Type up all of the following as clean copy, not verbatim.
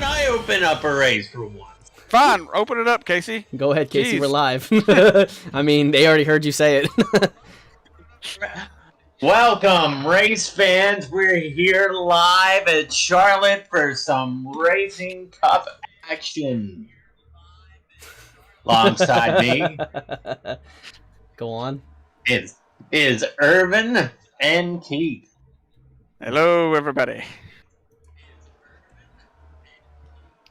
can I open up a race for once? Fine, open it up, Casey. Go ahead, Casey. Jeez. We're live. I mean, they already heard you say it. Welcome, race fans. We're here live at Charlotte for some Racing Cup action. Alongside me Go on. is Irvin and Keith. Hello, everybody.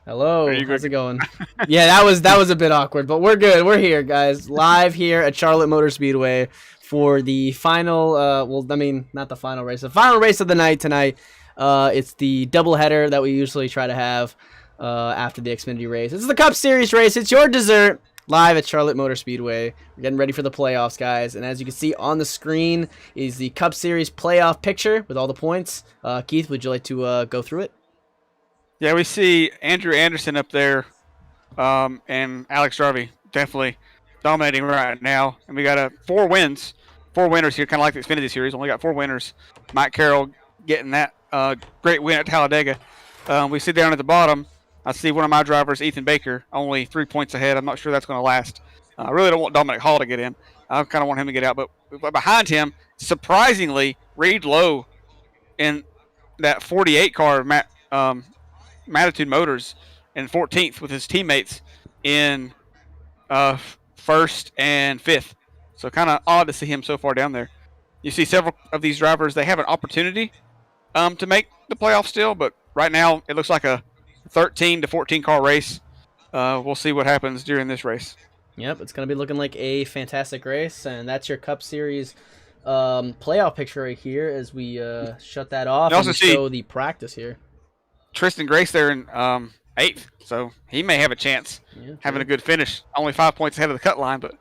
Hello. Are you How's good? it going? Yeah, that was a bit awkward, but we're good. We're here, guys, live here at Charlotte Motor Speedway for the final. Well, I mean, not the final race. The final race of the night tonight. It's the doubleheader that we usually try to have after the Xfinity race. It's the Cup Series race. It's your dessert. Live at Charlotte Motor Speedway. We're getting ready for the playoffs, guys. And as you can see on the screen is the Cup Series playoff picture with all the points. Keith, would you like to go through it? Yeah, we see Andrew Anderson up there and Alex Jarvie definitely dominating right now. And we got four winners here, kind of like the Xfinity Series. Only got 4 winners. Mike Carroll getting that great win at Talladega. We see down at the bottom, I see one of my drivers, Ethan Baker, only 3 points ahead. I'm not sure that's going to last. I really don't want Dominic Hall to get in. I kind of want him to get out. But behind him, surprisingly, Reed Lowe in that 48 car, Mattitude Motors, in 14th with his teammates in 1st and 5th. So kind of odd to see him so far down there. You see several of these drivers, they have an opportunity to make the playoffs still, but right now it looks like a 13 to 14 car race. We'll see what happens during this race. Yep, it's going to be looking like a fantastic race, and that's your Cup Series playoff picture right here as we shut that off and show the practice here. Tristan Grace there in 8th, so he may have a chance having a good finish. Only 5 points ahead of the cut line, but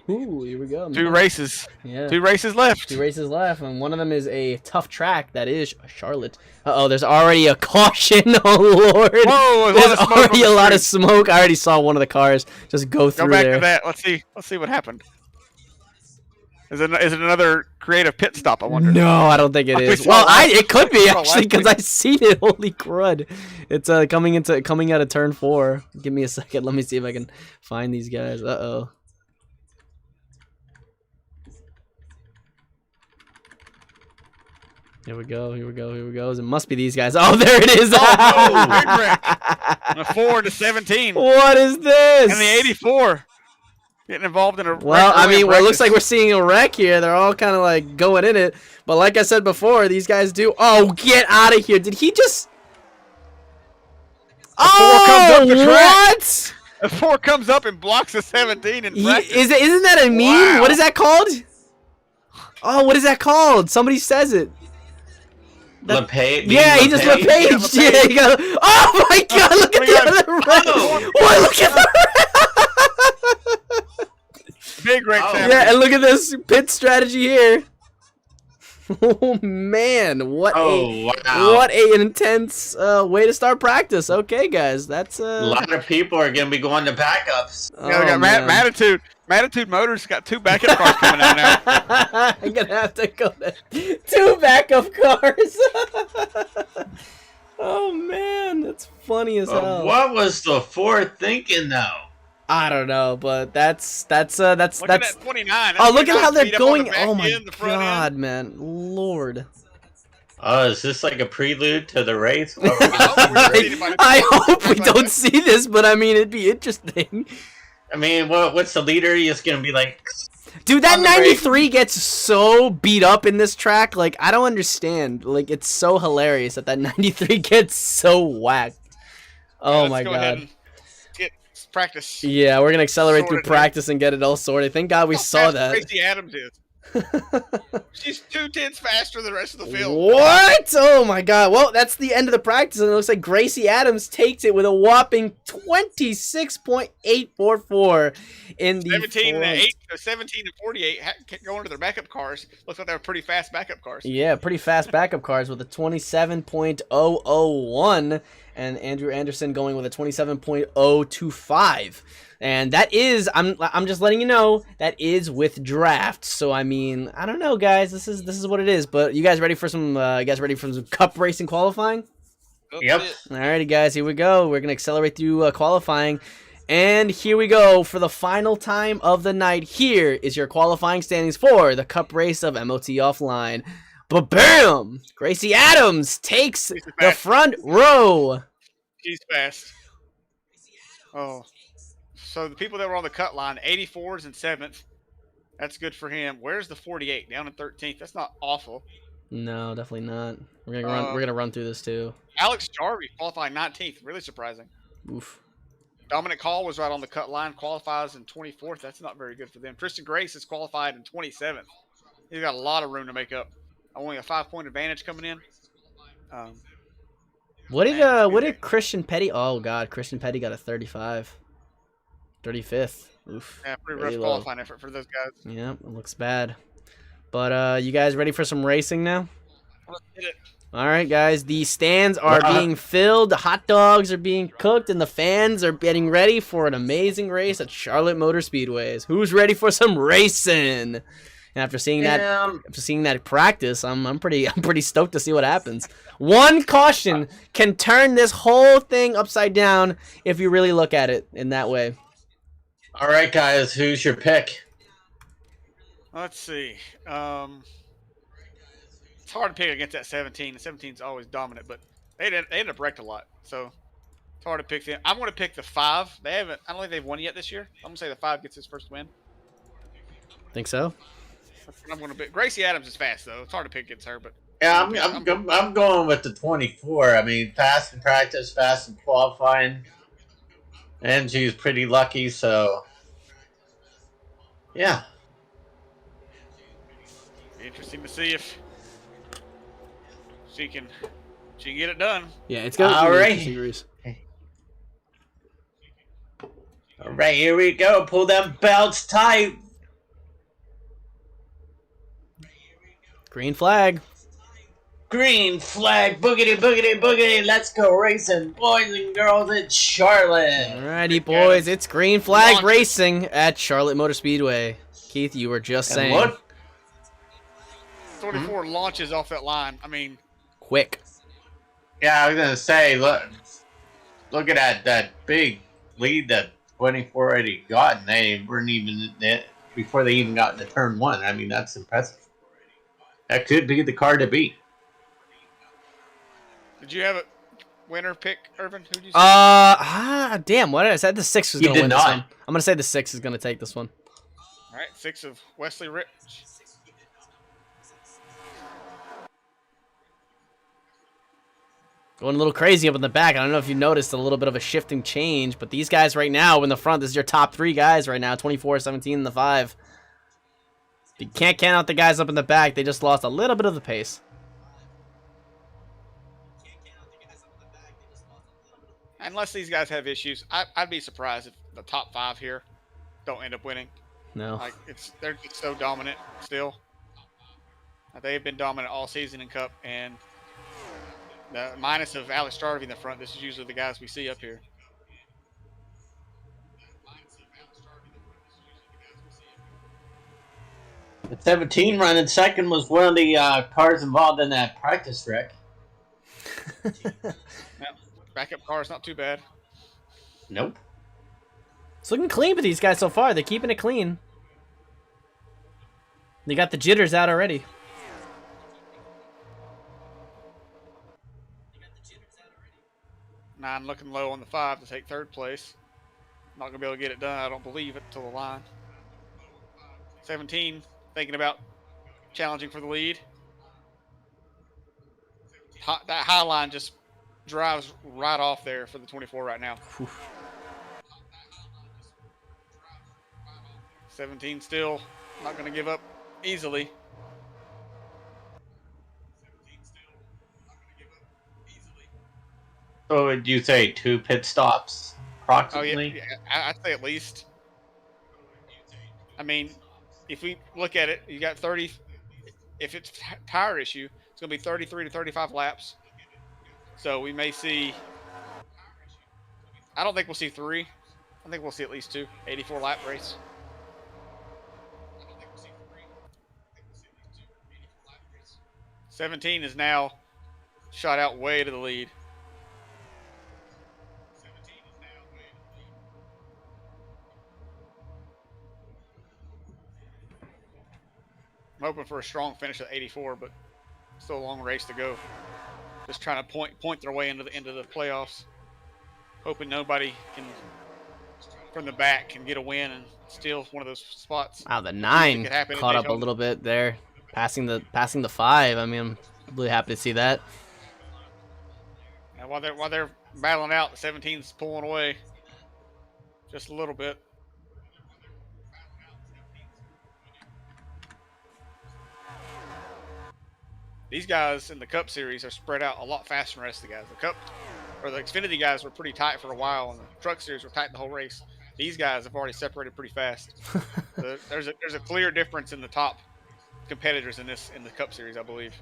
here we go. 2 races. Yeah. 2 races left. 2 races left, and one of them is a tough track. That is Charlotte. Uh-oh, there's already a caution. Oh, Lord. Whoa, there's already a lot of smoke. I already saw one of the cars just go through there. Go back to that. Let's see what happened. Is it another creative pit stop, I wonder? No, I don't think it is. Well, it could be, actually, because I seen it. Holy crud. It's coming out of turn 4. Give me a second. Let me see if I can find these guys. Uh-oh. Here we go. It must be these guys. Oh, there it is. Oh, no, big wreck. A 4 to 17. What is this? And the 84. Getting involved in a well, I mean, it looks like we're seeing a wreck here. They're all kind of like going in it. But like I said before, these guys do. Oh, get out of here. Did he just. Oh, what? The 4 comes up and blocks the 17 in practice. Isn't that a meme? Wow. What is that called? Oh, what is that called? Somebody says it. LePage. Yeah, he just LePage. Yeah, he got. Oh my God! Look at the other wreck. Boy, look at the. Big wreck. Yeah, and look at this pit strategy here. Oh man, what an intense way to start practice. Okay, guys, that's a lot of people are gonna be going to backups. Yeah, we got Mattitude Motors got 2 backup cars coming out now. I'm gonna have to go to 2 backup cars. Oh man, that's funny as hell. What was the 4 thinking though? I don't know, but that's Look at 29. Oh, look at how they're going. Oh my God, man, Lord. Oh, is this like a prelude to the race? I hope we don't see this, but I mean, it'd be interesting. I mean, what's the leader? He's gonna be like, dude, that 93 gets so beat up in this track. Like, I don't understand. Like, it's so hilarious that 93 gets so whacked. Oh my God. Practice. Yeah, we're gonna accelerate through practice and get it all sorted. Thank God we saw that. Gracie Adams is. She's 2/10 faster than the rest of the field. What? Oh my God. Well, that's the end of the practice, and it looks like Gracie Adams takes it with a whopping 26.844 in the 17 and 8, 17 and 48 going to their backup cars. Looks like they were pretty fast backup cars. Yeah, pretty fast backup cars with a 27.001, and Andrew Anderson going with a 27.025. And that is, I'm just letting you know, that is with draft. So I mean, I don't know, guys. This is what it is. But you guys ready for some? You guys ready for some Cup racing qualifying? That's Yep. it. Alrighty, guys, here we go. We're gonna accelerate through qualifying, and here we go for the final time of the night. Here is your qualifying standings for the Cup race of MOT Offline. But bam! Gracie Adams takes She's the fast. front row. She's fast. Oh. So the people that were on the cut line, 84s and 7th. That's good for him. Where's the 48? Down in 13th. That's not awful. No, definitely not. We're gonna run. We're gonna run through this too. Alex Jarvie qualified 19th. Really surprising. Oof. Dominic Hall was right on the cut line. Qualifies in 24th. That's not very good for them. Tristan Grace is qualified in 27th. He's got a lot of room to make up. Only a 5-point advantage coming in. What Man, did Christian Petty? Oh God, Christian Petty got a 35. 35th. Oof. Yeah, pretty Really rough low. qualifying effort for those guys. Yep, it looks bad. But you guys ready for some racing now? Let's hit it. All right, guys. The stands are being filled, the hot dogs are being cooked, and the fans are getting ready for an amazing race at Charlotte Motor Speedways. Who's ready for some racing? And after seeing that practice, I'm pretty stoked to see what happens. One caution can turn this whole thing upside down if you really look at it in that way. All right, guys. Who's your pick? Let's see. It's hard to pick against that 17. The 17's always dominant, but they end up wrecked a lot. So it's hard to pick them. I'm going to pick the 5. They haven't. I don't think they've won yet this year. I'm going to say the 5 gets his first win. Think so? That's what I'm going to pick. Gracie Adams is fast though. It's hard to pick against her, but Yeah, I'm going with the 24. I mean, fast in practice, fast in qualifying, and she's pretty lucky. So, yeah. be interesting to see if she can get it done. Yeah, it's gonna All be right. interesting race. All right, here we go. Pull them belts tight. Green flag. Green flag, boogity, boogity, boogity. Let's go racing, boys and girls at Charlotte. Alrighty, boys. It's green flag racing at Charlotte Motor Speedway. Keith, you were just saying. What? 24 launches off that line. I mean, Quick. Yeah, I was gonna say, look at that big lead that 24 already got, and they weren't even before they even got into turn 1. I mean, that's impressive. That could be the car to beat. did you have a winner pick, Irvin? Who did you say? Damn. What did I say? The 6 was You gonna did win this not. one. I'm gonna say the 6 is gonna take this one. All right, 6 of Wesley Rich. Going a little crazy up in the back. I don't know if you noticed a little bit of a shifting change, but these guys right now in the front, this is your top 3 guys right now, 24, 17, and the 5. You can't count out the guys up in the back. They just lost a little bit of the pace. Unless these guys have issues, I'd be surprised if the top 5 here don't end up winning. No. Like they're just so dominant still. They've been dominant all season in Cup, and the minus of Alex Jarvie in the front, this is usually the guys we see up here. The 17 running second was one of the cars involved in that practice wreck. Backup car is not too bad. Nope. It's looking clean for these guys so far. They're keeping it clean. They got the jitters out already. Nine looking low on the 5 to take 3rd place. Not going to be able to get it done, I don't believe it, till the line. 17 thinking about challenging for the lead. That high line just drives right off there for the 24 right now. Oof. 17 still not going to give up easily. So would you say 2 pit stops Oh, approximately? yeah, I'd say at least. I mean, if we look at it, you got 30. If it's tire issue, it's going to be 33 to 35 laps. So we may see. I don't think we'll see 3. I think we'll see at least 2. 84 lap race. 17 is now shot out way to the lead. hoping for a strong finish at 84, but still a long race to go. Just trying to point their way into the playoffs. Hoping nobody can from the back can get a win and steal one of those spots. Wow, the 9 caught up a little bit there, passing the 5. I mean, I'm really happy to see that. And while they're battling out, the 17's pulling away just a little bit. These guys in the Cup Series are spread out a lot faster than the rest of the guys. The Cup or the Xfinity guys were pretty tight for a while, and the Truck Series were tight the whole race. These guys have already separated pretty fast. There's a clear difference in the top competitors in the Cup Series, I believe.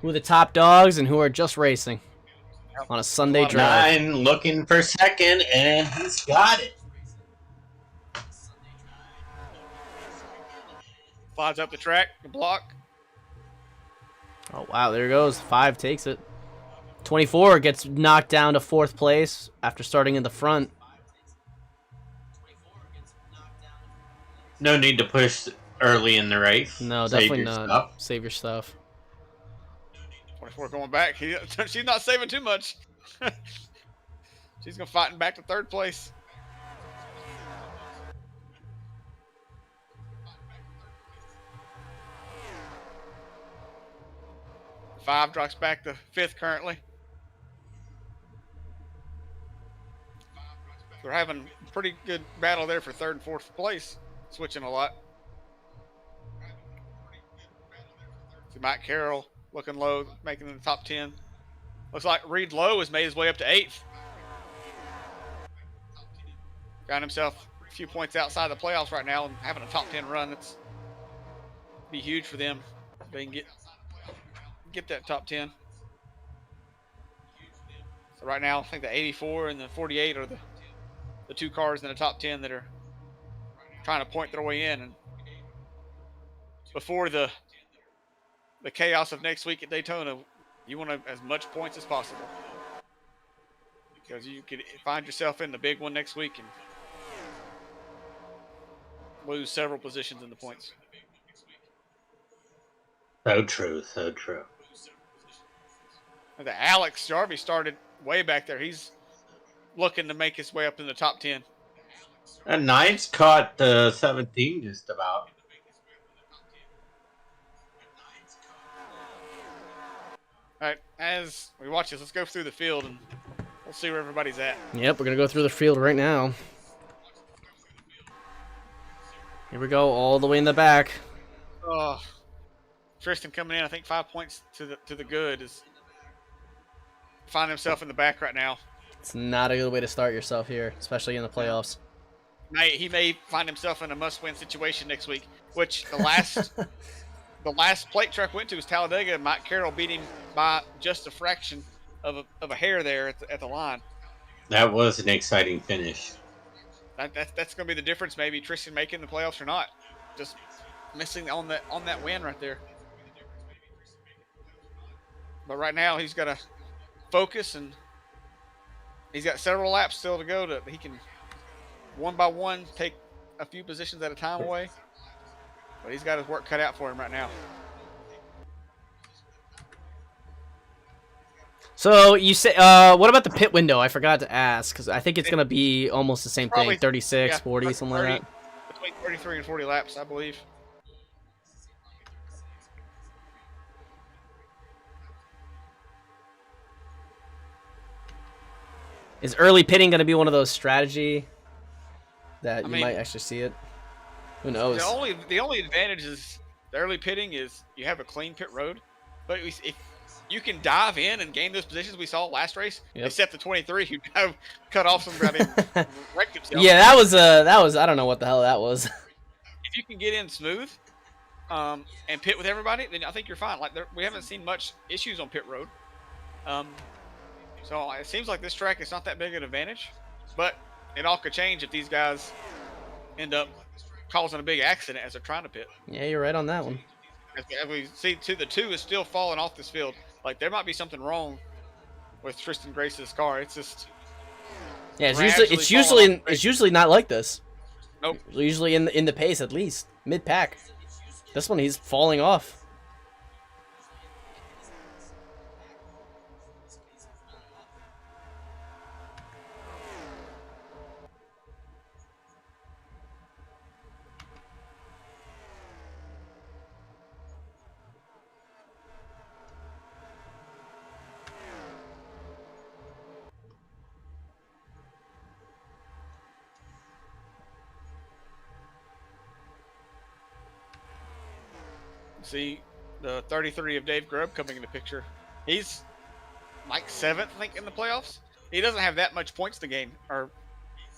Who are the top dogs and who are just racing on a Sunday drive? 9 looking for second, and he's got it. Flies up the track, the block. Oh, wow, there goes. 5 takes it. 24 gets knocked down to 4th place after starting in the front. No need to push early in the race. No, definitely not. Save your stuff. 24 going back. She's not saving too much. She's going to fight back to 3rd place. Five drops back to 5th currently. They're having a pretty good battle there for 3rd and 4th place, switching a lot. See Mike Carroll looking low, making the top 10. Looks like Reed Lowe has made his way up to 8th. Got himself a few points outside the playoffs right now and having a top 10 run. That's be huge for them. If they can get that top 10. So right now, I think the 84 and the 48 are the 2 cars in the top 10 that are trying to point their way in. And before the chaos of next week at Daytona, you want as much points as possible, because you could find yourself in the big one next week and lose several positions in the points. So true, so true. And the Alex Jarvie started way back there. He's looking to make his way up in the top 10. And 9's caught 17 just about. All right, as we watch this, let's go through the field and we'll see where everybody's at. Yep, we're going to go through the field right now. Here we go, all the way in the back. Oh, Tristan coming in, I think 5 points to the good, is finding himself in the back right now. It's not a good way to start yourself here, especially in the playoffs. He may find himself in a must-win situation next week, which the last the last plate truck went to was Talladega, and Mike Carroll beat him by just a fraction of a hair there at the line. That was an exciting finish. That's going to be the difference, maybe Tristan making the playoffs or not. Just missing on that win right there. But right now he's got to focus, and he's got several laps still to go. He can one by one take a few positions at a time away. But he's got his work cut out for him right now. So you say, what about the pit window? I forgot to ask, because I think it's going to be almost the same thing, 36, 40, something like that. Between 33 and 40 laps, I believe. Is early pitting going to be one of those strategy that you might actually see it? Who knows? The only advantage is the early pitting is you have a clean pit road, but if you can dive in and gain those positions we saw last race, except the 23 who cut off somebody and wrecked himself. Yeah, that was I don't know what the hell that was. If you can get in smooth and pit with everybody, then I think you're fine. Like we haven't seen much issues on pit road. So it seems like this track is not that big an advantage, but it all could change if these guys end up causing a big accident as they're trying to pit. Yeah, you're right on that one. As we see, the 2 is still falling off this field. Like there might be something wrong with Tristan Grace's car. It's just it's usually not like this. Nope. Usually in the pace at least mid pack. This one, he's falling off. See the 33 of Dave Grubb coming in the picture. He's like 7th, I think, in the playoffs. He doesn't have that much points to gain or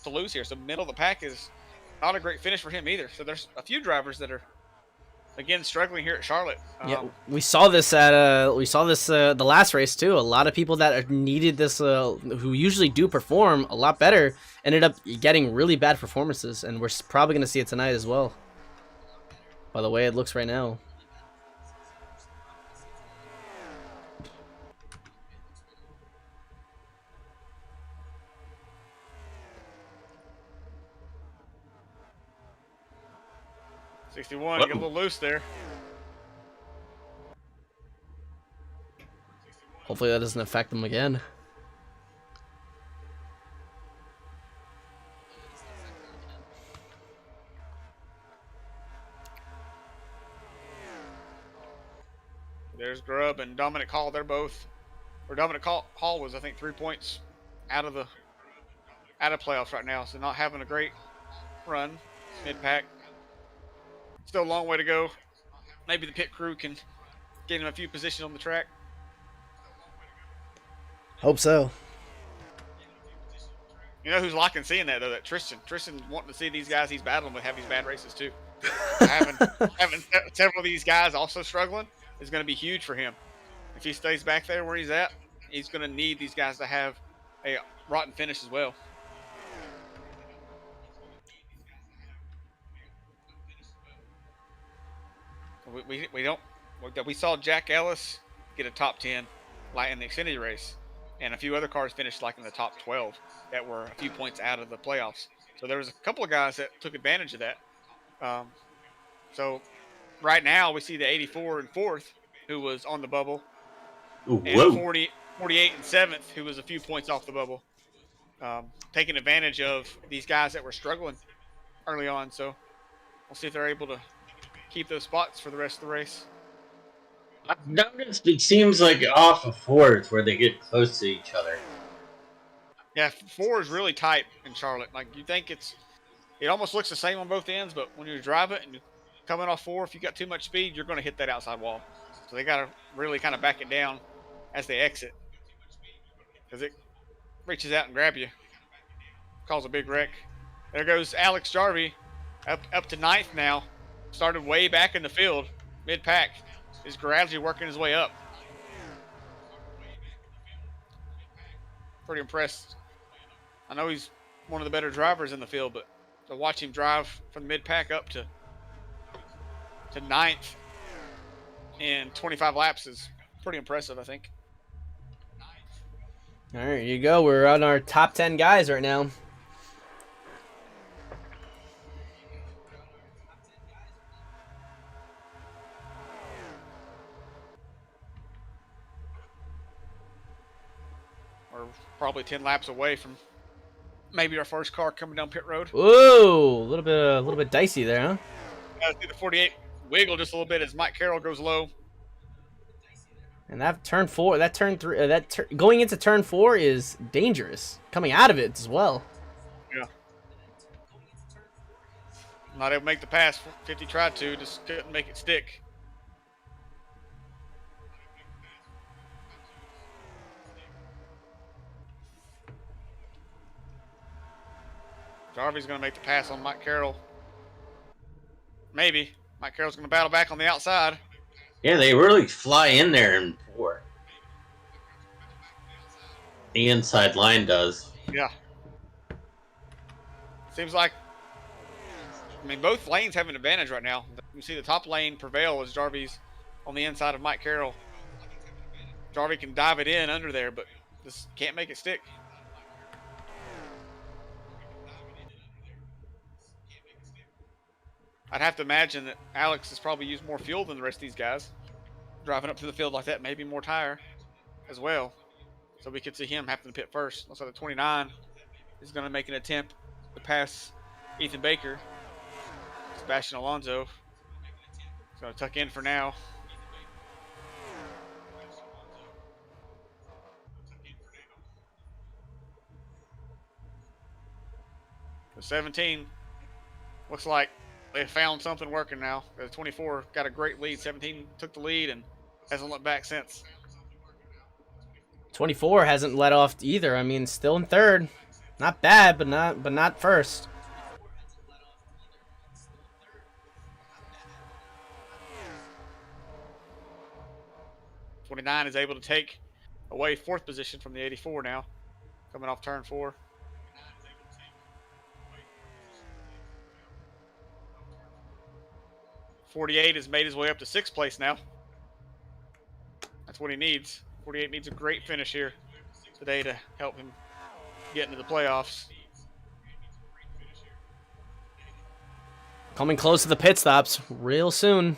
to lose here. So middle of the pack is not a great finish for him either. So there's a few drivers that are again struggling here at Charlotte. Yeah, we saw this at the last race too. A lot of people that needed this, who usually do perform a lot better, ended up getting really bad performances, and we're probably gonna see it tonight as well. By the way it looks right now. '61, get a little loose there. Hopefully that doesn't affect them again. There's Grubb and Dominic Hall. They're both, or Dominic Hall was, I think, 3 points out of playoffs right now. So not having a great run mid-pack. Still a long way to go. Maybe the pit crew can get him a few positions on the track. Hope so. You know who's liking seeing that though? That Tristan. Tristan wanting to see these guys he's battling with have these bad races too. having several of these guys also struggling is going to be huge for him. If he stays back there where he's at, he's going to need these guys to have a rotten finish as well. We saw Jack Ellis get a top 10 like in the Xfinity race, and a few other cars finished like in the top 12 that were a few points out of the playoffs. So there was a couple of guys that took advantage of that. So right now we see the 84 and 4th who was on the bubble, Ooh, and 48 and 7th who was a few points off the bubble, taking advantage of these guys that were struggling early on. So we'll see if they're able to keep those spots for the rest of the race. I've noticed it seems like off of 4s where they get close to each other. Yeah, 4 is really tight in Charlotte. Like you think it almost looks the same on both ends, but when you drive it and coming off 4, if you got too much speed, you're going to hit that outside wall. So they got to really kind of back it down as they exit, because it reaches out and grab you, cause a big wreck. There goes Alex Jarvie, up to 9th now. Started way back in the field, mid-pack. Is gradually working his way up. Pretty impressed. I know he's one of the better drivers in the field, but to watch him drive from mid-pack up to 9th in 25 laps is pretty impressive, I think. All right, here you go. We're on our top 10 guys right now. We're probably 10 laps away from maybe our first car coming down pit road. Whoa, a little bit dicey there, huh? See the 48 wiggle just a little bit as Mike Carroll goes low. And that turn 4, that turn 3, going into turn 4 is dangerous. Coming out of it as well. Yeah. Not able to make the pass. 50 tried to, just couldn't make it stick. Jarvie's going to make the pass on Mike Carroll. Maybe. Mike Carroll's going to battle back on the outside. Yeah, they really fly in there in 4. The inside line does. Yeah. Seems like, I mean, both lanes have an advantage right now. You see the top lane prevail as Jarvie's on the inside of Mike Carroll. Jarvie can dive it in under there, but just can't make it stick. I'd have to imagine that Alex has probably used more fuel than the rest of these guys. Driving up to the field like that, maybe more tire as well. So we could see him having to pit first. Looks like the 29 is going to make an attempt to pass Ethan Baker. Sebastian Alonso is going to tuck in for now. The 17 looks like they found something working now. The 24 got a great lead. 17 took the lead and hasn't looked back since. 24 hasn't let off either. I mean, still in third. Not bad, but not first. '29 is able to take away fourth position from the 84 now, coming off turn 4. '48 has made his way up to 6th place now. That's what he needs. 48 needs a great finish here today to help him get into the playoffs. Coming close to the pit stops real soon.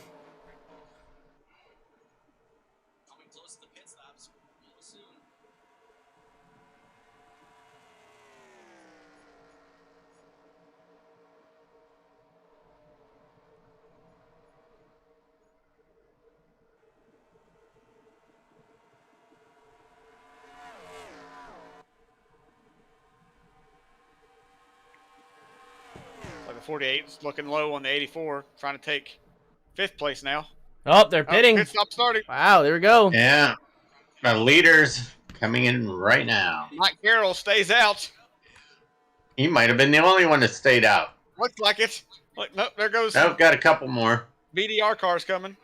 Like the 48 is looking low on the 84, trying to take 5th place now. Oh, they're pitting. Pit stop starting. Wow, there we go. Yeah. The leaders coming in right now. Mike Carroll stays out. He might have been the only one that stayed out. Looks like it. Look, nope, there goes Nope, got a couple more. BDR cars coming.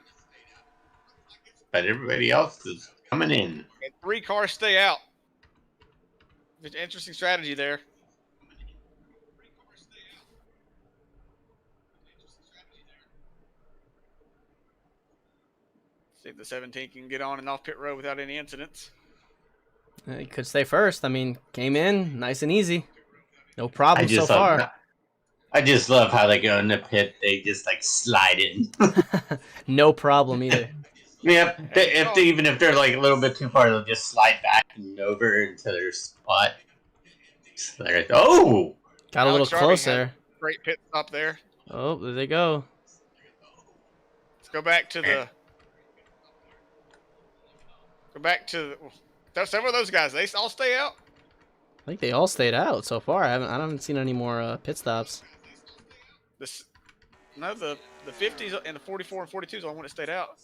But everybody else is coming in. And 3 cars stay out. Interesting strategy there. See if the 17 can get on and off pit road without any incidents. He could stay first. I mean, came in nice and easy. No problem so far. I just love how they go in the pit. They just like slide in. No problem either. Yep. Even if they're like a little bit too far, they'll just slide back and over into their spot. So oh! Got a little close there. Great pit stop there. Oh, there they go. Let's go back to the. Several of those guys. They all stay out. I think they all stayed out so far. I haven't seen any more pit stops. The 50s and the 44 and 42s are the only one that stayed out.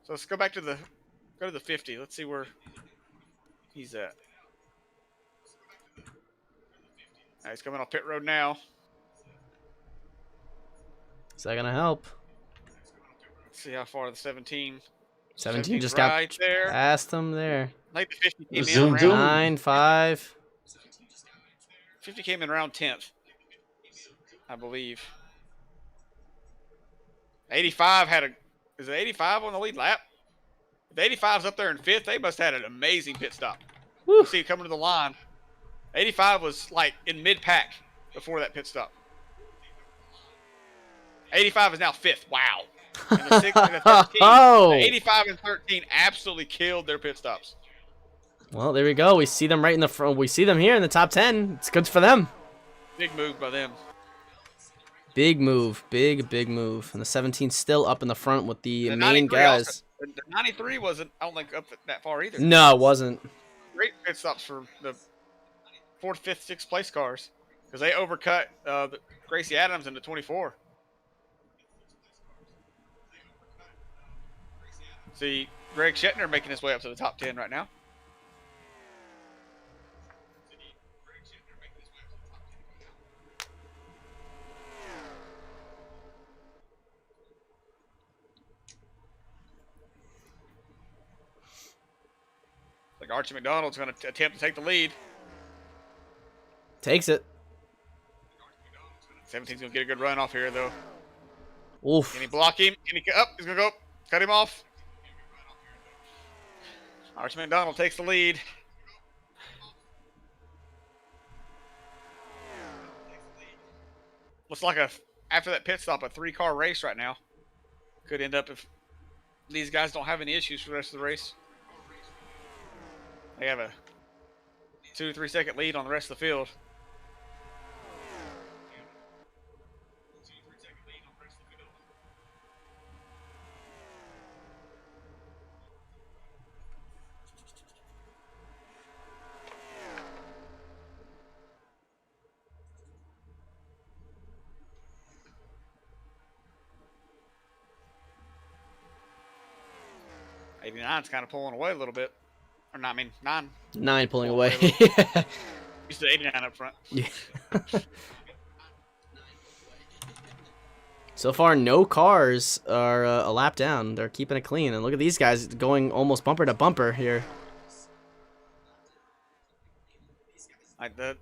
So let's go back to the 50. Let's see where he's at. All right, he's coming off pit road now. Is that gonna help? Let's see how far the 17. 17 just right got there. past them there. I think the 50 came Zoom, in zoom. around 9-5. 50 came in around 10th, I believe. 85 is it 85 on the lead lap? If 85's up there in 5th, they must have had an amazing pit stop. Woo. You see it coming to the line. 85 was like in mid-pack before that pit stop. 85 is now 5th. Wow. And the 6 and the 13, Oh. the 85 and 13 absolutely killed their pit stops. Well, there we go. We see them right in the front. We see them here in the top 10. It's good for them. Big move by them. Big move. Big move. And the 17 still up in the front with the main 93 guys. Also, the 93 wasn't, I don't think, up that far either. No, it wasn't. Great pit stops for the 4th, 5th, 6th place cars because they overcut Gracie Adams into 24. See Greg Shetner making his way up to the top 10 right now. Like Archie McDonald's going to attempt to take the lead. Takes it. 17's going to get a good run off here, though. Oof. Can he block him? Can he up? He's going to go. Cut him off. Archie McDonald takes the lead. Looks like a after that pit stop, a 3-car race right now. Could end up if these guys don't have any issues for the rest of the race. They have a 2 to 3 second lead on the rest of the field. '89's kind of pulling away a little bit. Or not, I mean, 9 pulling away. Used to 89 up front. Yeah. So far, no cars are a lap down. They're keeping it clean. And look at these guys going almost bumper to bumper here. Like the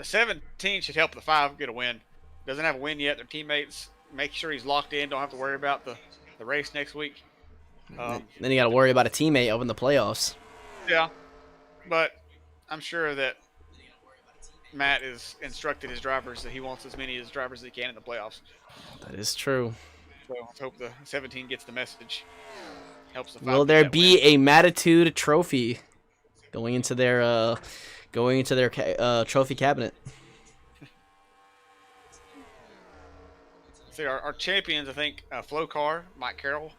17 should help the 5 get a win. Doesn't have a win yet. Their teammates make sure he's locked in. Don't have to worry about the race next week. Then you got to worry about a teammate up in the playoffs. Yeah, but I'm sure that Matt has instructed his drivers that he wants as many of his drivers as he can in the playoffs. That is true. So let's hope the 17 gets the message. Helps the 5 Will there be a Matitude trophy going into their trophy cabinet? See, our champions, I think, Flow Car, Mike Carroll,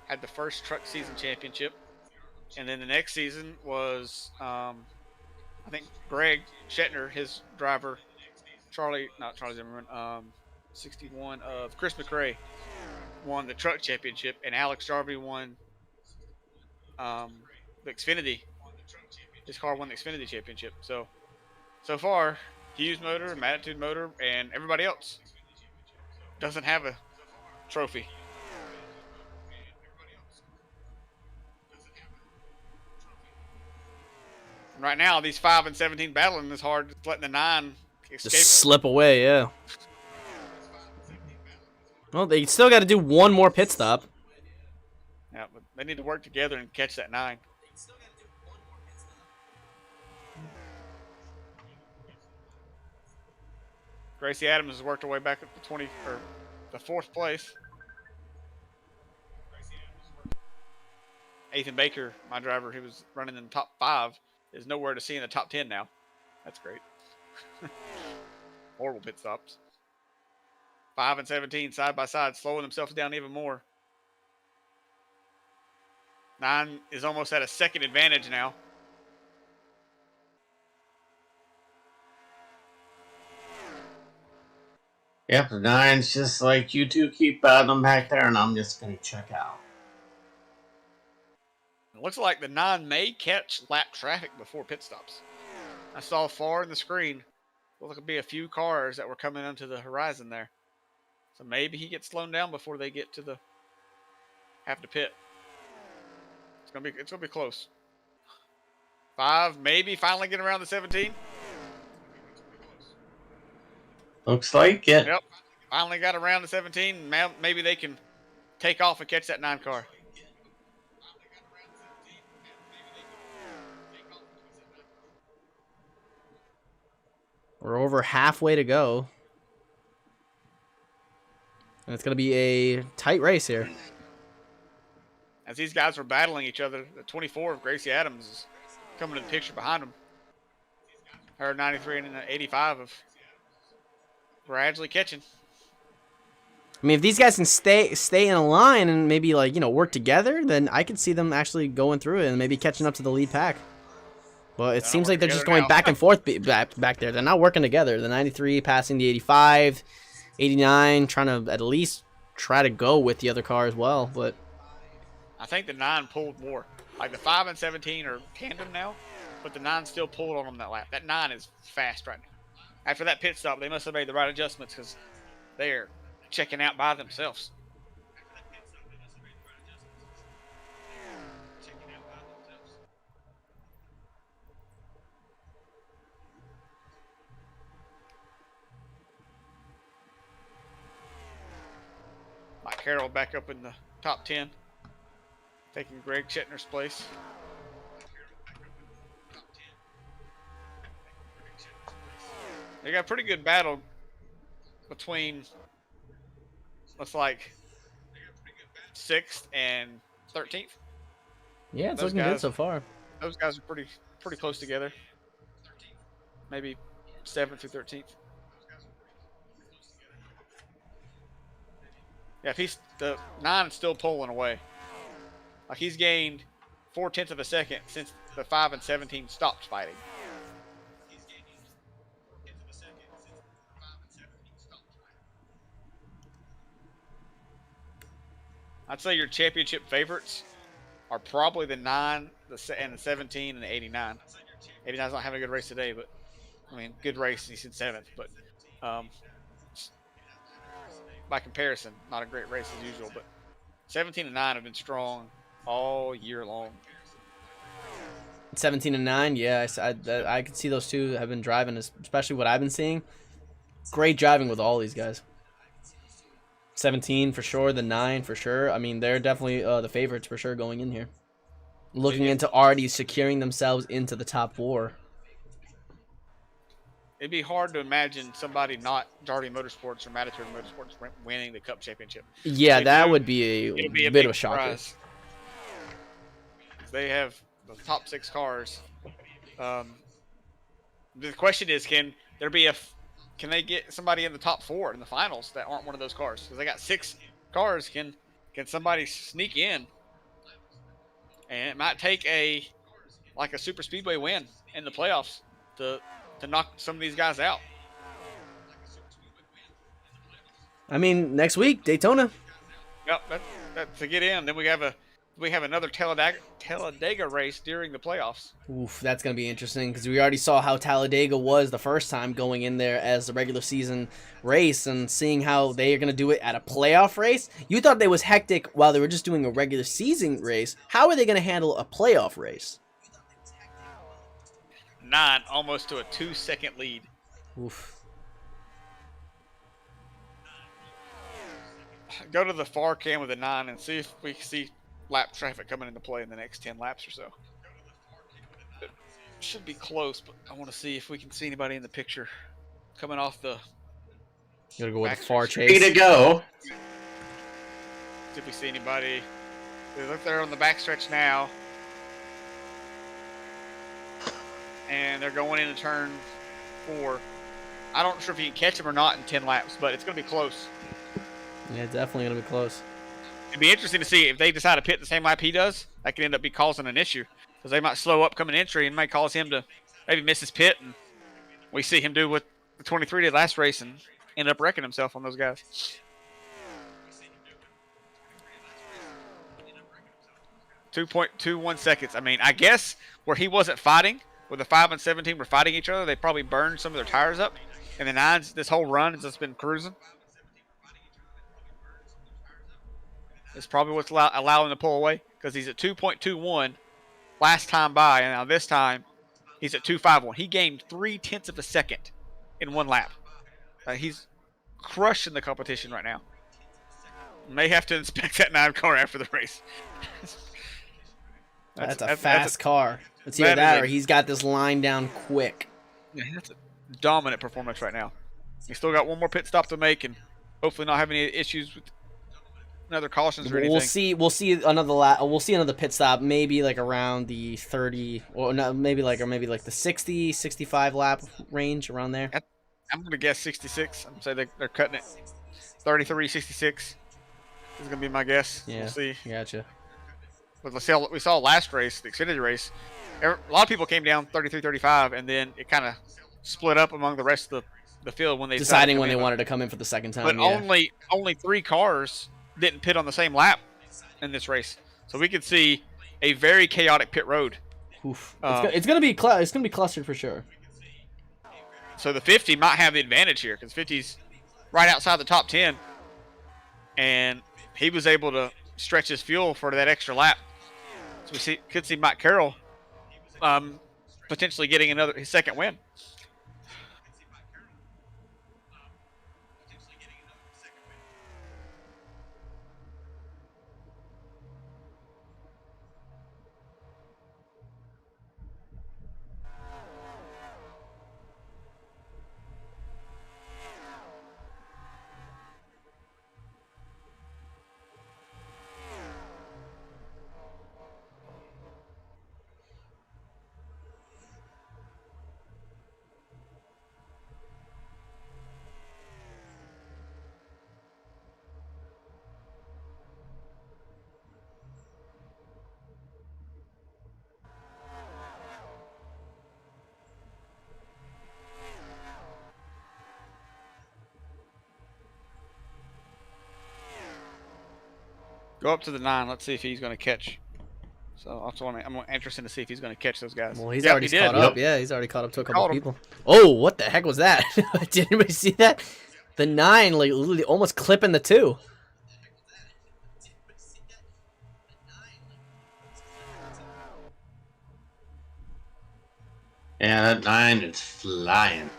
had the first truck season championship. And then the next season was, I think, Greg Shetner, his driver, not Charlie Zimmerman, 61 of Chris McRae, won the truck championship, and Alex Jarvie won the Xfinity. His car won the Xfinity championship. So far, Hughes Motor, Matitude Motor, and everybody else doesn't have a trophy. Right now, these 5 and 17 battling is hard. Just letting the 9 escape. Just slip away, yeah. Well, they still got to do one more pit stop. Yeah, but they need to work together and catch that 9. Gracie Adams has worked her way back up to the 4th place. Ethan Baker, my driver, who was running in the top 5, is nowhere to see in the top 10 now. That's great. Horrible pit stops. 5 and 17 side by side, slowing themselves down even more. 9 is almost at a second advantage now. Yep, the 9's just like, you two keep battling back there, and I'm just going to check out. It looks like the 9 may catch lap traffic before pit stops. I saw far in the screen, well, there could be a few cars that were coming onto the horizon there. So maybe he gets slowed down before they get to have to pit. It's gonna be close. 5, maybe finally get around the 17. Looks like it. Yep, finally got around the 17. Now maybe they can take off and catch that 9 car. We're over halfway to go. And it's going to be a tight race here. As these guys were battling each other, the 24 of Gracie Adams is coming to the picture behind them. Her 93 and 85 of gradually catching. I mean, if these guys can stay in a line and maybe, like, you know, work together, then I could see them actually going through it and maybe catching up to the lead pack. Well, it seems like they're just going back and forth back there. They're not working together. The 93 passing the 85, 89 trying to at least try to go with the other car as well. But I think the 9 pulled more. Like the 5 and 17 are tandem now, but the 9 still pulled on them that lap. That 9 is fast right now. After that pit stop, they must have made the right adjustments because they're checking out by themselves. Mike Carroll back up in the top 10, taking Greg Shetner's place. They got a pretty good battle between looks like 6th and 13th. Yeah, it's Those looking good guys, so far. those guys are pretty close together. Maybe 7th through 13th. Yeah, if he's the 9 is still pulling away. Like he's gained 4/10 of a second since the 5 and 17 stopped fighting. I'd say your championship favorites are probably the 9, and the 17, and the 89. 89's not having a good race today, but I mean, good race. He's in 7th, but um, by comparison, not a great race as usual. But 17 and 9 have been strong all year long. 17 and 9, yeah, I could see those two have been driving, especially what I've been seeing. Great driving with all these guys. 17 for sure, the 9 for sure. I mean, they're definitely the favorites for sure going in here. Looking into already securing themselves into the top 4. It'd be hard to imagine somebody not Darty Motorsports or Matador Motorsports winning the Cup Championship. Yeah, that would be It'll be a bit big of a shocker. surprise. They have the top 6 cars. The question is, can they get somebody in the top 4 in the finals that aren't one of those cars? Because they got 6 cars. Can somebody sneak in? And it might take a super speedway win in the playoffs to knock some of these guys out. I mean, next week Daytona. Yep, that to get in. Then we have another Talladega race during the playoffs. Oof, that's going to be interesting because we already saw how Talladega was the first time going in there as a regular season race, and seeing how they are going to do it at a playoff race. You thought they was hectic while they were just doing a regular season race. How are they going to handle a playoff race? 9 almost to a 2-second lead. Oof. Go to the far cam with the 9 and see if we can see lap traffic coming into play in the next 10 laps or so. It should be close, but I want to see if we can see anybody in the picture coming off the. You gotta go with the far chase. Way to go. See if we see anybody. They look there on the backstretch now. And they're going into turn 4. I don't know if you can catch them or not in 10 laps, but it's going to be close. Yeah, definitely gonna be close. It'd be interesting to see if they decide to pit the same lap he does. That could end up causing an issue because they might slow up coming entry and might cause him to maybe miss his pit, and we see him do what the 23 did last race and end up wrecking himself on those guys. 2.21 seconds. I mean, I guess where he wasn't fighting, where the 5 and 17 were fighting each other, they probably burned some of their tires up, and the 9s this whole run has just been cruising. It's probably what's allowing him to pull away because he's at 2.21 last time by, and now this time he's at 2.51. He gained 0.3 of a second in 1 lap. He's crushing the competition right now. May have to inspect that 9 car after the race. That's a fast car. It's either that or he's got this line down quick. Yeah, that's a dominant performance right now. He's still got one more pit stop to make, and hopefully not have any issues with another cautions or anything. We'll see another lap. We'll see another pit stop, maybe like around the 30, or no, maybe like the 60, 65 lap range, around there. I'm gonna guess 66. I'm gonna say they're cutting it. 33, 66 is gonna be my guess. Yeah, we'll see. Gotcha. But we saw last race, the Xfinity race. A lot of people came down 33, 35, and then it kind of split up among the rest of the field when they deciding when they wanted to come in for the second time. But yeah. only 3 cars didn't pit on the same lap in this race, so we could see a very chaotic pit road. Oof. It's gonna be clustered for sure. So the 50 might have the advantage here because 50's right outside the top 10, and he was able to stretch his fuel for that extra lap. So could see Mike Carroll potentially getting his second win. Go up to the 9. Let's see if he's going to catch. So I'm interested to see if he's going to catch those guys. Well, he's Yep, already he did. caught up. Yeah, he's already caught up to a couple Caught of him. people. Oh, what the heck was that? Did anybody see that? The 9, like, literally almost clipping the 2. Yeah, that 9 is flying.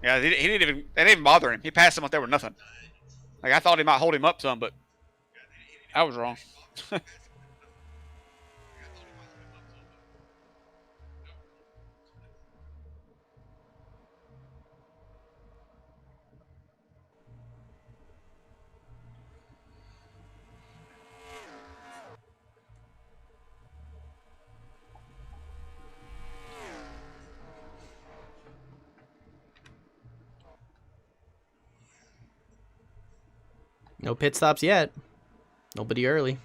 Yeah, he didn't even. They didn't even bother him. He passed them like they were nothing. Like I thought he might hold him up some, but I was wrong. No pit stops yet. Nobody early.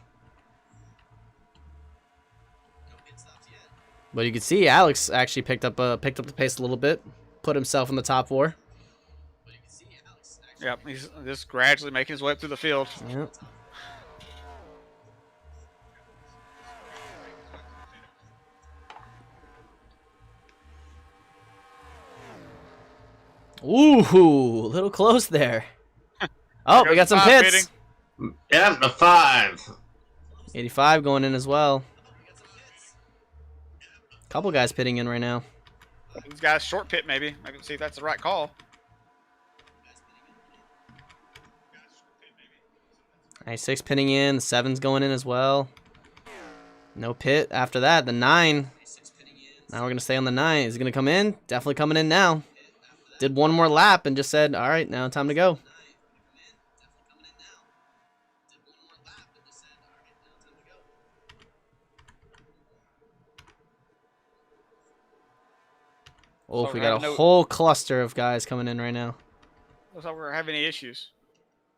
But you can see Alex actually picked up the pace a little bit, put himself in the top 4. Yep, he's just gradually making his way up through the field. Yep. Ooh, a little close there. Oh, we got some pits. Pitting. Yeah, the 5. 85 going in as well. Couple guys pitting in right now. These guys short pit maybe. I can see if that's the right call. 96 pitting in. The 7's going in as well. No pit after that. The 9. Now we're going to stay on the 9. Is he going to come in? Definitely coming in now. Did one more lap and just said, all right, now time to go. Oh, So we we're got a having whole cluster of guys coming in right now. Looks like we're having any issues.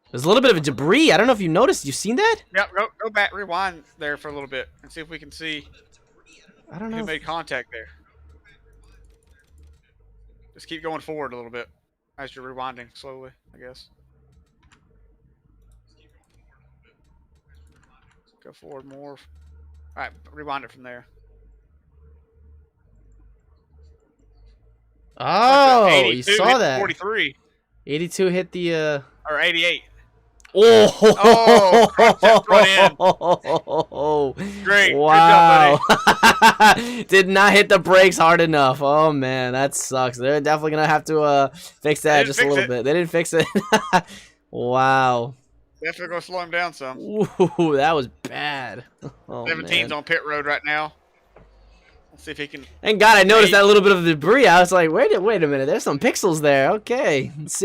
There's a little bit of debris. I don't know if you noticed. You seen that? Yep, go back, rewind there for a little bit and see if we can see I don't know. who made contact there. Just keep going forward a little bit as you're rewinding slowly, I guess. Go forward more. All right, rewind it from there. Oh, you 82 saw hit that. 43 82 hit the or 88. Oh, crushed that front end. Great. Wow. Good job, buddy. Did not hit the brakes hard enough. Oh man, that sucks. They're definitely gonna have to fix that just a little bit. They didn't fix it. Wow. Definitely gonna slow him down some. Ooh, that was bad. Oh, 17's man. on pit road right now. Let's see if he can. Thank God I noticed that little bit of debris. I was like, wait a minute. There's some pixels there. Okay, let's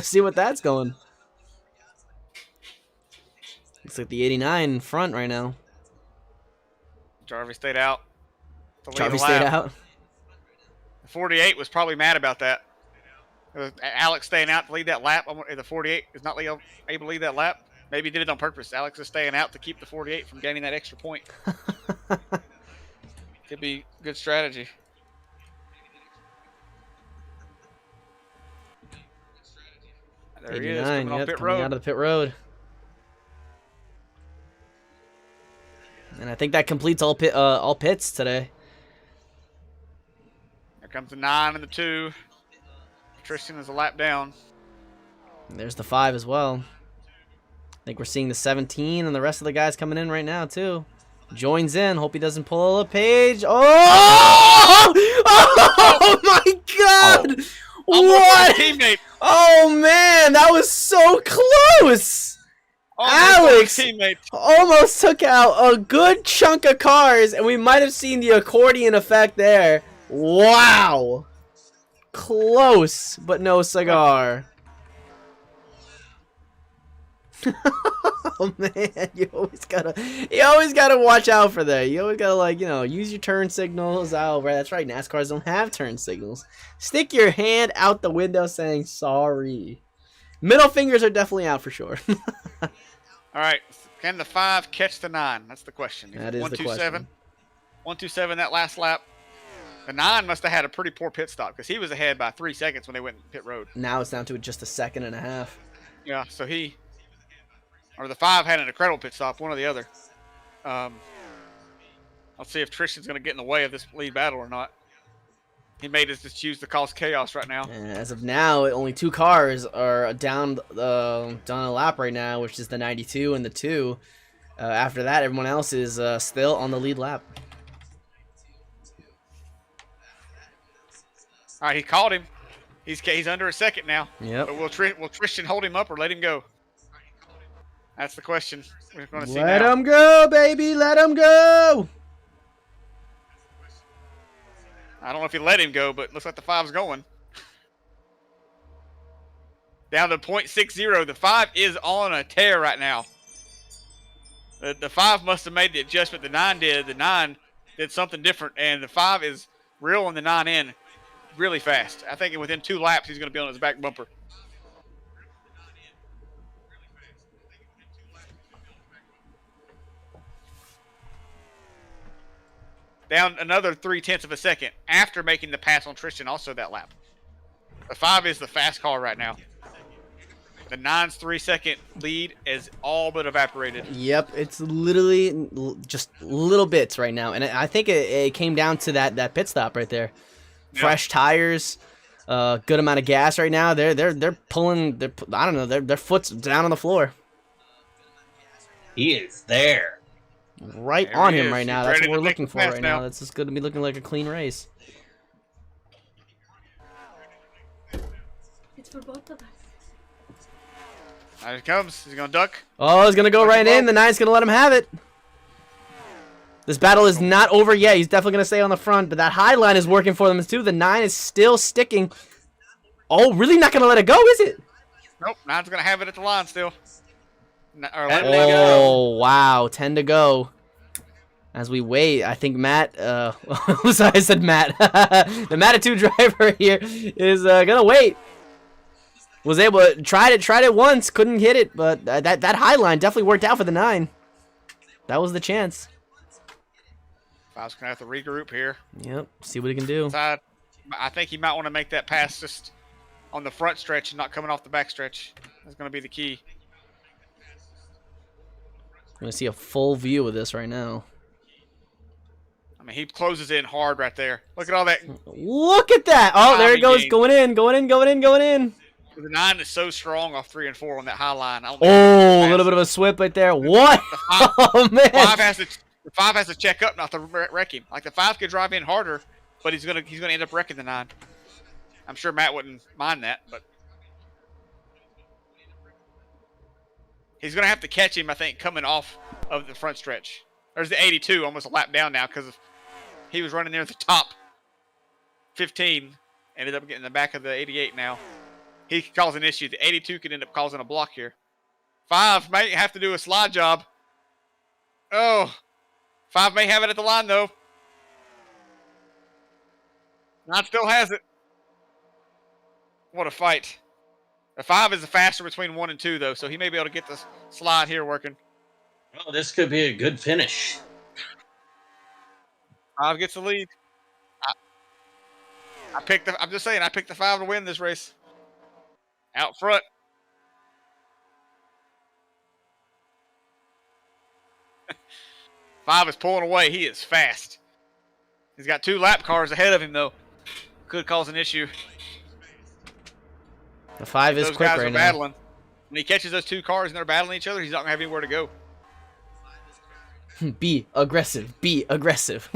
see what that's going. Looks like the 89 in front right now. Jarvis stayed out. Jarvis stayed out. 48 was probably mad about that. Alex staying out to lead that lap. The 48 is not able to lead that lap. Maybe he did it on purpose. Alex is staying out to keep the 48 from gaining that extra point. Could be good strategy. There he is, coming on pit road. Out of the pit road. And I think that completes all pits today. Here comes the 9 and the 2. Tristan is a lap down. And there's the 5 as well. I think we're seeing the 17 and the rest of the guys coming in right now too. Joins in. Hope he doesn't pull a page. Oh! Oh my God! What? Teammate. Oh man, that was so close. Alex almost took out a good chunk of cars, and we might have seen the accordion effect there. Wow. Close, but no cigar. Oh man, you always gotta watch out for that. You always gotta, like, use your turn signals. Oh, right, that's right. NASCARs don't have turn signals. Stick your hand out the window saying sorry. Middle fingers are definitely out for sure. All right, can the 5 catch the 9? That's the question. That is the question. 127 that last lap. The 9 must have had a pretty poor pit stop because he was ahead by 3 seconds when they went pit road. Now it's down to just a second and a half. Yeah, so he or the 5 had an incredible pit stop, one or the other. Let's see if Tristan's going to get in the way of this lead battle or not. He made us just choose to cause chaos right now. And as of now, only 2 cars are down a lap right now, which is the 92 and the 2. After that, everyone else is still on the lead lap. All right, he caught him. He's under a second now. Yep. But will Tristan hold him up or let him go? That's the question we're going to see Let now. him go, baby. Let him go. I don't know if he let him go, but it looks like the 5's going. Down to 0.60. The 5 is on a tear right now. The 5 must have made the adjustment the 9 did. The 9 did something different, and the 5 is reeling the 9 in really fast. I think within 2 laps, he's going to be on his back bumper. Down another 0.3 of a second after making the pass on Tristan also that lap. The 5 is the fast car right now. The 9's 3-second lead is all but evaporated. Yep, it's literally just little bits right now, and I think it came down to that pit stop right there. Yeah. Fresh tires, good amount of gas right now. They're pulling. I don't know. Their foot's down on the floor. He is there. Right There on he him is. right now. He's That's ready what to we're make looking the for pass right now. now. This is going to be looking like a clean race. It's for both of us. Here he comes. He's going to duck. Oh, he's going to go right in. The 9's going to let him have it. This battle is not over yet. He's definitely going to stay on the front, but that high line is working for them too. The 9 is still sticking. Oh, really not going to let it go, is it? Nope. 9's going to have it at the line still. Oh, wow. 10 to go. As we wait, I think Matt, sorry, I said Matt. The Matitude driver here is going to wait. Was able to tried it once, couldn't hit it, but that high line definitely worked out for the 9. That was the chance. 5's going to have to regroup here. Yep, see what he can do. I think he might want to make that pass just on the front stretch and not coming off the back stretch. That's going to be the key. I'm going to see a full view of this right now. I mean, he closes in hard right there. Look at all that. Look at that. Oh, there it goes. Gain. Going in, going in, going in, going in. The 9 is so strong off 3 and 4 on that high line. Oh, a little bit of a swip right there. What? Oh, man. The 5 has to check up not to wreck him. Like the 5 could drive in harder, but he's gonna end up wrecking the 9. I'm sure Matt wouldn't mind that, but he's gonna have to catch him. I think coming off of the front stretch. There's the 82, almost a lap down now because he was running near the top 15. Ended up getting the back of the 88 now. He could cause an issue. The 82 could end up causing a block here. 5 may have to do a slide job. Oh, 5 may have it at the line, though. 9 still has it. What a fight. The 5 is the faster between 1 and 2, though, so he may be able to get the slide here working. Well, this could be a good finish. 5 gets the lead. I'm just saying, I picked the 5 to win this race. Out front. Five is pulling away. He is fast. He's got 2 lap cars ahead of him, though. Could cause an issue. The 5 is Those quick guys right are now. battling. When he catches those 2 cars and they're battling each other, he's not going to have anywhere to go. Be aggressive. Be aggressive.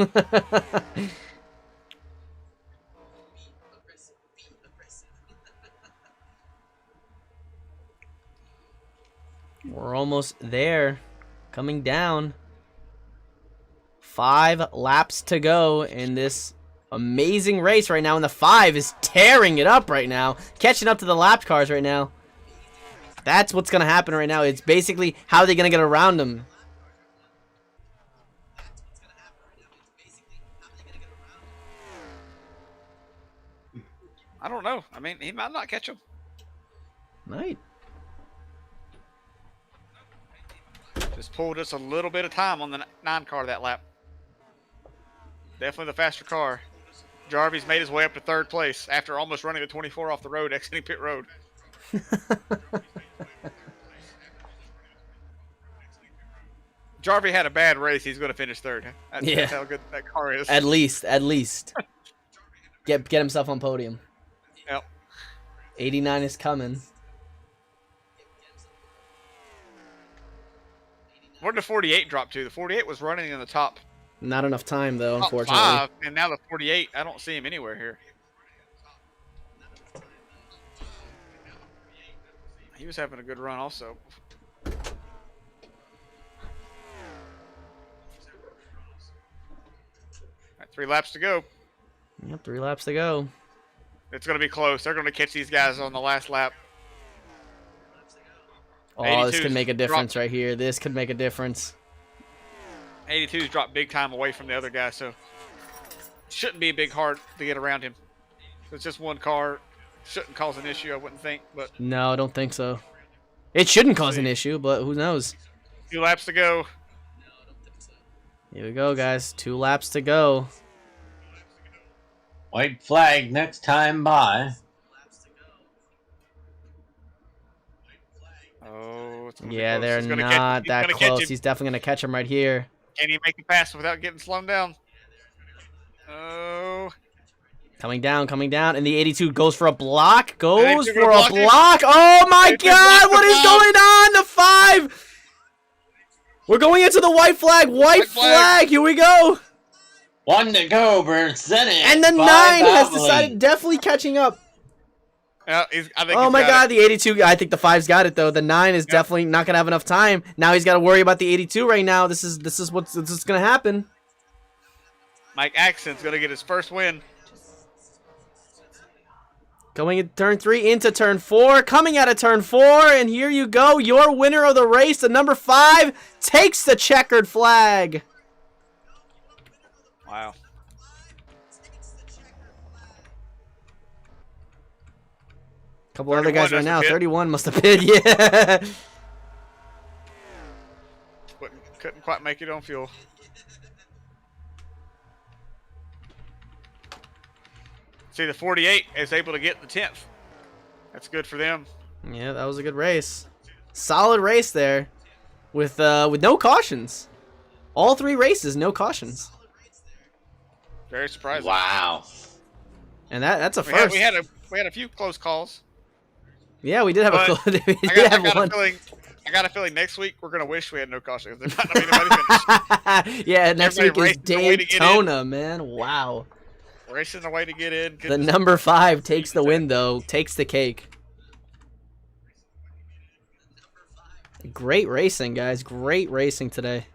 We're almost there. Coming down. 5 laps to go in this amazing race right now. And the 5 is tearing it up right now. Catching up to the lap cars right now. That's what's going to happen right now. It's basically how they're going to get around them. I don't know. I mean, he might not catch him. Right. Just pulled us a little bit of time on the 9 car that lap. Definitely the faster car. Jarvis made his way up to 3rd place after almost running the 24 off the road, exiting pit road. Jarvie had a bad race. He's going to finish third. That's how good that car is. At least. Get himself on podium. Yep. 89 is coming. Where did the 48 drop to? The 48 was running in the top. Not enough time though, Top unfortunately. 5, and now the 48. I don't see him anywhere here. He was having a good run also. Right, 3 laps to go. Yep, 3 laps to go. It's going to be close. They're going to catch these guys on the last lap. Oh, this could make a difference dropped. right here. This could make a difference. 82's dropped big time away from the other guy, so shouldn't be big hard to get around him. It's just one car. Shouldn't cause an issue, I wouldn't think. But No, I don't think so. It shouldn't cause an issue, but who knows? 2 laps to go. Here we go, guys. 2 laps to go. White flag next time by. Oh, it's gonna be Yeah, close. they're He's gonna not he's that gonna catch close. him. He's definitely going to catch him right here. Can he make the pass without getting slowed down? Oh. Coming down. And the 82 goes for a block. Goes 82 for a block it. block. Oh, my 82 God. blocked What the is block. going on? The 5. We're going into the white flag. White flag. Here we go. 1 to go, Bersenate. And the 9 has decided, definitely catching up. Yeah, I think Oh he's my got God, it. the 82. I think the 5's got it though. The 9 is definitely not gonna have enough time. Now he's got to worry about the 82 right now. This is what's gonna happen. Mike Axon's gonna get his first win. Going into turn 3, into turn 4, coming out of turn 4, and here you go. Your winner of the race, the number 5, takes the checkered flag. Wow. Couple other guys right must now. have bid. 31 must have bid. Yeah. Couldn't quite make it on fuel. See, the 48 is able to get the 10th. That's good for them. Yeah, that was a good race. Solid race there, with no cautions. All 3 races, no cautions. Very surprising. Wow. And that's a We first. had a few close calls. Yeah, we did have But a we I did got, have I got one. a feeling. I got a feeling next week we're gonna wish we had no caution. There might not be anybody finish. Yeah, next Everybody week is racing their way to get in. Daytona, man. Wow. Racing the way to get in. The number 5 takes the win, though. Takes the cake. Great racing, guys. Great racing today.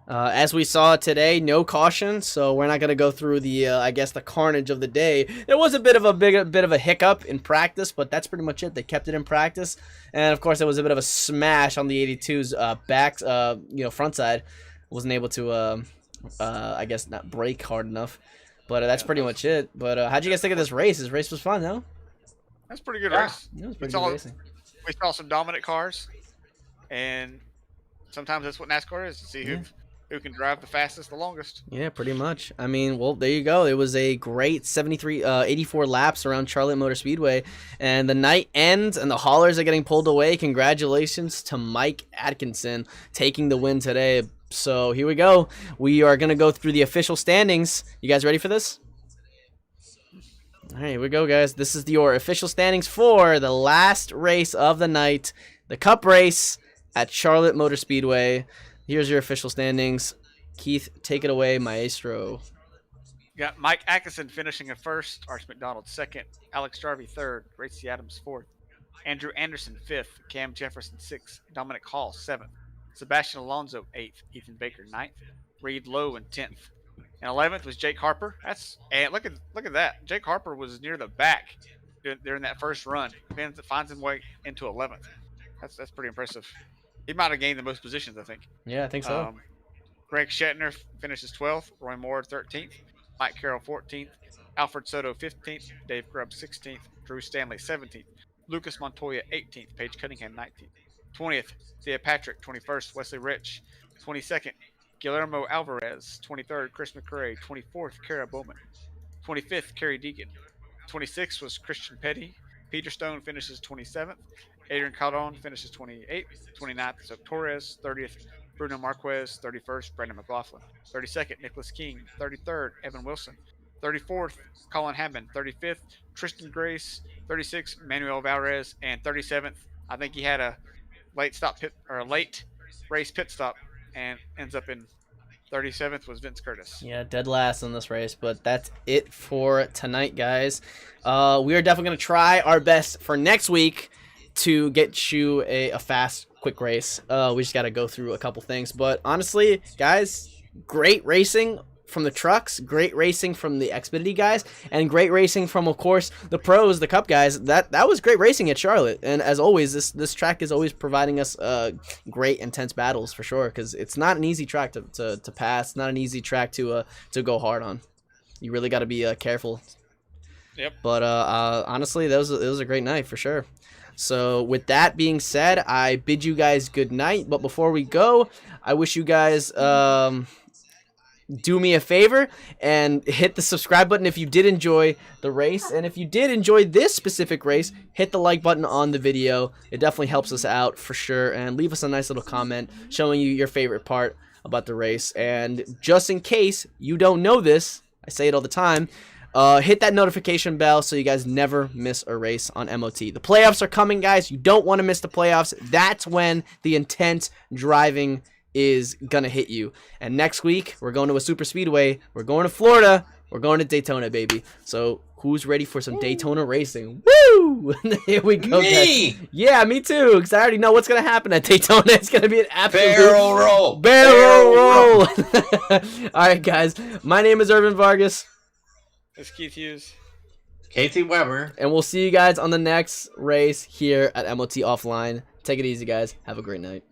As we saw today, no caution, so we're not going to go through the, I guess, the carnage of the day. There was a bit of a hiccup in practice, but that's pretty much it. They kept it in practice, and of course, there was a bit of a smash on the 82's back, front side. Wasn't able to, I guess, not brake hard enough, but that's pretty much it. But how'd you guys think of this race? This race was fun, no? That's a pretty good Yeah. race. It was pretty saw- good racing. We saw some dominant cars, and sometimes that's what NASCAR is, to see who can drive the fastest the longest. Yeah, pretty much. I mean, well, there you go. It was a great 84 laps around Charlotte Motor Speedway, and the night ends, and the haulers are getting pulled away. Congratulations to Mike Atkinson taking the win today. So here we go. We are going to go through the official standings. You guys ready for this? All right, here we go, guys. This is your official standings for the last race of the night, the Cup race at Charlotte Motor Speedway. Here's your official standings. Keith, take it away, maestro. You got Mike Atkinson finishing in first, Arch McDonald second, Alex Jarvie third, Gracie Adams fourth, Andrew Anderson fifth, Cam Jefferson sixth, Dominic Hall seventh, Sebastian Alonso eighth, Ethan Baker ninth, Reed Lowe in 10th. And 11th was Jake Harper. And look at that. Jake Harper was near the back during that first run. Finds his way into 11th. That's pretty impressive. He might have gained the most positions, I think. Yeah, I think so. Greg Shetner finishes 12th, Roy Moore 13th, Mike Carroll 14th, Alfred Soto 15th, Dave Grubb 16th, Drew Stanley 17th, Lucas Montoya 18th, Paige Cunningham 19th, 20th, Thea Patrick 21st, Wesley Rich 22nd, Guillermo Alvarez 23rd, Chris McRae 24th, Kara Bowman 25th, Kerry Deegan 26th was Christian Petty, Peter Stone finishes 27th, Adrian Caldon finishes 28th, 29th is Oak Torres, 30th Bruno Marquez. 31st, Brandon McLaughlin. 32nd, Nicholas King. 33rd, Evan Wilson. 34th, Colin Hammond. 35th, Tristan Grace. 36th, Manuel Valrez. And 37th, I think he had a late race pit stop and ends up in 37th was Vince Curtis. Yeah, dead last in this race, but that's it for tonight, guys. We are definitely going to try our best for next week to get you a fast, quick race. We just got to go through a couple things. But honestly, guys, great racing from the trucks, great racing from the Xfinity guys, and great racing from, of course, the pros, the Cup guys. That was great racing at Charlotte. And as always, this track is always providing us great, intense battles for sure, because it's not an easy track to pass, not an easy track to go hard on. You really got to be careful. Yep. But honestly, it was a great night for sure. So with that being said, I bid you guys good night. But before we go, I wish you guys do me a favor and hit the subscribe button if you did enjoy the race. And if you did enjoy this specific race, hit the like button on the video. It definitely helps us out for sure. And leave us a nice little comment showing you your favorite part about the race. And just in case you don't know this, I say it all the time, hit that notification bell so you guys never miss a race on MOT. The playoffs are coming, guys. You don't want to miss the playoffs. That's when the intense driving is gonna hit you. And next week we're going to a super speedway, we're going to Florida, we're going to Daytona, baby. So who's ready for some Daytona racing? Woo! Here we go, Me! guys. Yeah, me too, because I already know what's gonna happen at Daytona. It's gonna be an absolute barrel roll. All right, guys, my name is Irvin Vargas. It's Keith Hughes. Casey Weber. And we'll see you guys on the next race here at MOT Offline. Take it easy, guys. Have a great night.